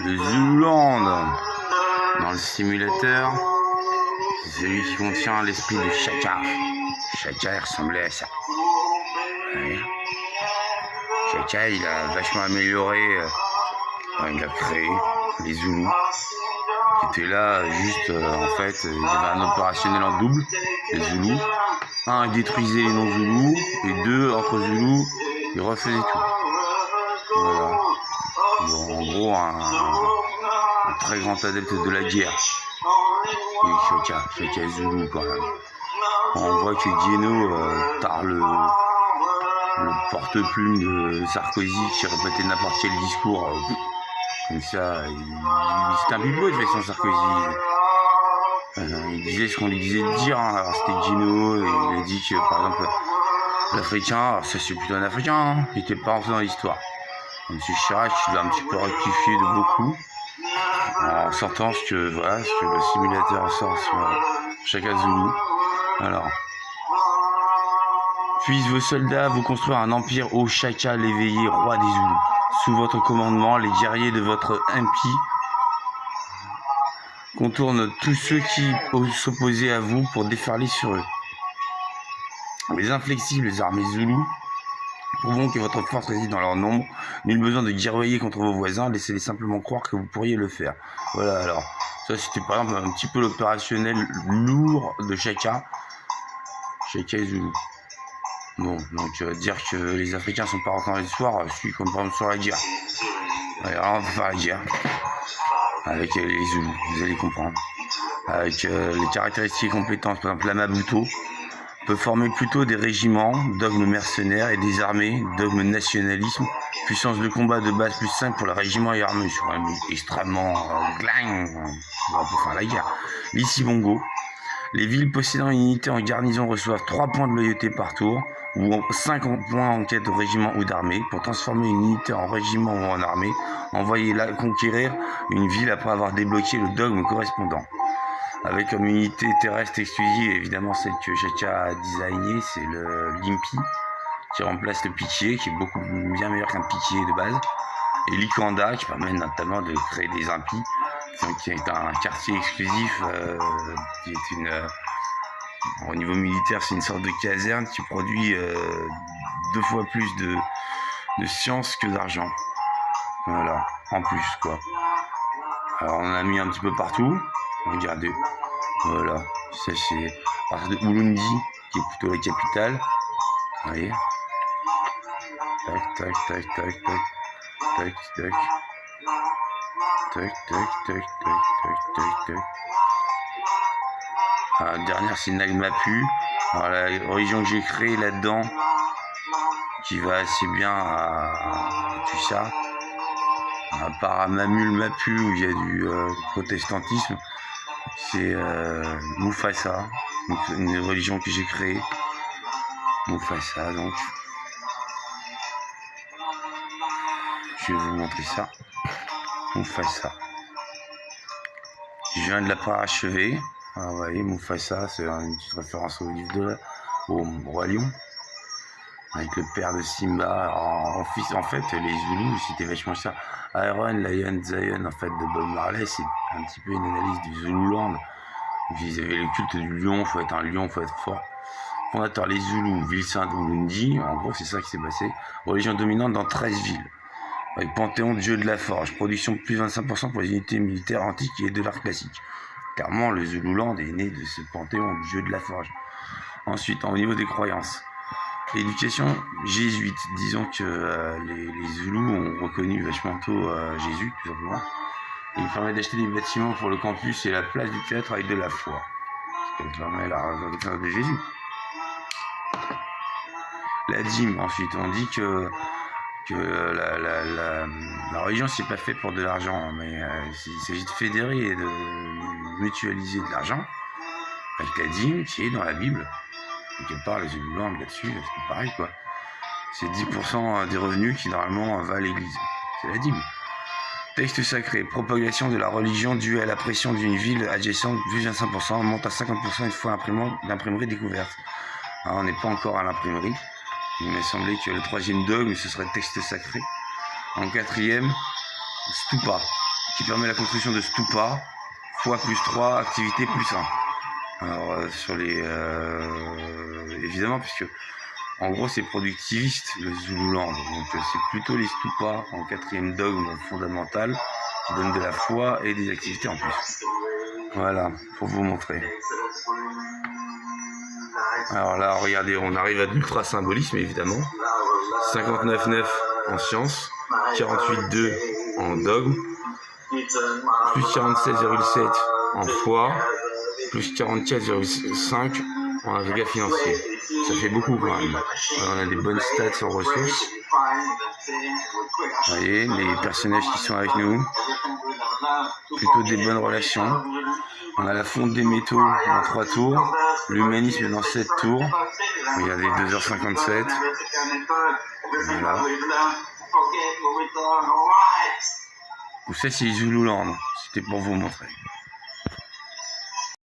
Le Zululand dans le simulateur, c'est celui qui contient l'esprit de Chaka. Chaka ressemblait à ça. Ouais. Chaka, il a vachement amélioré, il a créé les Zoulous qui étaient là juste en fait, ils avaient un opérationnel en double, les Zoulous. Un, ils détruisaient les non-Zoulous, et deux, entre Zoulous, ils refaisaient tout. Voilà. Bon, en gros, un très grand adepte de la guerre. Oui, Chaka est Zoulou quand même. On voit que Guéno, par le porte-plume de Sarkozy qui répétait n'importe quel discours, comme ça, c'était un bibot de toute façon Sarkozy. Il disait ce qu'on lui disait de dire, hein. Alors c'était Guéno, il a dit que par exemple l'Africain, ça c'est plutôt un Africain, hein. Il n'était pas rentré dans l'histoire. M. Chirac, il a un petit peu rectifié de beaucoup, en sortant ce que le simulateur sort sur Chaka Zoulou. Alors, puissent vos soldats vous construire un empire ô Chaka l'éveillé, roi des Zoulous. Sous votre commandement, les guerriers de votre impie contournent tous ceux qui s'opposaient à vous pour déferler sur eux. Les inflexibles armées Zoulous prouvons que votre force réside dans leur nombre. Nul besoin de guerroyer contre vos voisins, laissez-les simplement croire que vous pourriez le faire. Voilà, alors, ça c'était par exemple un petit peu l'opérationnel lourd de Chaka et Zoulou. Bon, donc dire que les Africains sont pas rentrés dans l'histoire, je suis comme par exemple sur la guerre. Alors on va faire la guerre avec les Zoulous, vous allez comprendre. Avec les caractéristiques et compétences, par exemple la Mabuto peut former plutôt des régiments, dogmes mercenaires, et des armées, dogme nationalisme, puissance de combat de base plus 5 pour le régiment et armée. C'est quand même extrêmement gling pour faire la guerre. L'Ici Bongo. Les villes possédant une unité en garnison reçoivent 3 points de loyauté par tour, ou 5 points en quête de régiment ou d'armée. Pour transformer une unité en régiment ou en armée, envoyez-la conquérir une ville après avoir débloqué le dogme correspondant. Avec comme unité terrestre exclusive, évidemment celle que Chaka a designée, c'est le l'Impi, qui remplace le piquier, qui est beaucoup bien meilleur qu'un piquier de base. Et l'Ikanda, qui permet notamment de créer des impis, qui est un quartier exclusif, qui est au niveau militaire, c'est une sorte de caserne qui produit 2 fois plus de science que d'argent. Voilà, en plus quoi. Alors on en a mis un petit peu partout. Regardez, voilà, ça c'est à partir de Ulundi, qui est plutôt la capitale. Vous voyez, tac, tac, tac, tac, tac, tac, tac, tac, tac, tac, tac, tac, tac. La dernière c'est Nagmapu, alors la religion que j'ai créée là-dedans, qui va assez bien à tout ça. À part à Mamul Mapu où il y a du protestantisme, c'est Mufasa, donc une religion que j'ai créée. Mufasa, donc. Je vais vous montrer ça. Mufasa. Je viens de la parachever. Ah, vous voyez, Mufasa, c'est une petite référence au livre au Roi Lion. Avec le père de Simba. En fait, les Zoulous, c'était vachement ça. Iron, Lion, Zion, en fait, de Bob Marley, c'est un petit peu une analyse du Zululand. Ils avaient le culte du lion, faut être un lion, faut être fort. Fondateur, les Zoulous, ville sainte Ulundi, en gros, c'est ça qui s'est passé. Religion dominante dans 13 villes. Avec panthéon de dieu de la forge. Production plus 25% pour les unités militaires antiques et de l'art classique. Clairement, le Zululand est né de ce panthéon du dieu de la forge. Ensuite, au niveau des croyances. L'éducation jésuite, disons que les Zoulous ont reconnu vachement tôt Jésus, tout simplement. Il permet d'acheter des bâtiments pour le campus et la place du théâtre avec de la foi. Ce qui permet la reconnaissance de Jésus. La dîme, ensuite, on dit que la religion, c'est pas fait pour de l'argent, mais il s'agit de fédérer et de mutualiser de l'argent avec la dîme qui est dans la Bible. Quelque part, les Zululand là-dessus, c'est pareil quoi. C'est 10% des revenus qui normalement va à l'église. C'est la dîme. Texte sacré, propagation de la religion due à la pression d'une ville adjacente, plus 25%, monte à 50% une fois l'imprimerie découverte. Alors, on n'est pas encore à l'imprimerie, Il m'a semblé que le troisième dogme, ce serait texte sacré. En quatrième, stupa, qui permet la construction de stupa, foi plus 3, activité plus 1. Alors, sur les... évidemment, puisque en gros, c'est productiviste, le Zululand. Donc, c'est plutôt les stupas en quatrième dogme fondamental qui donnent de la foi et des activités en plus. Voilà, pour vous montrer. Alors là, regardez, on arrive à de l'ultra symbolisme, évidemment. 59,9 en science, 48,2 en dogme, plus 47,7 en foi, plus 44,5 en agrégat financier. Ça fait beaucoup quand même. Alors, on a des bonnes stats en ressources. Vous voyez, les personnages qui sont avec nous, plutôt des bonnes relations. On a la fonte des métaux dans 3 tours, l'humanisme dans 7 tours. Regardez, 2h57. Voilà. Tout ça, c'est Zululand. C'était pour vous montrer.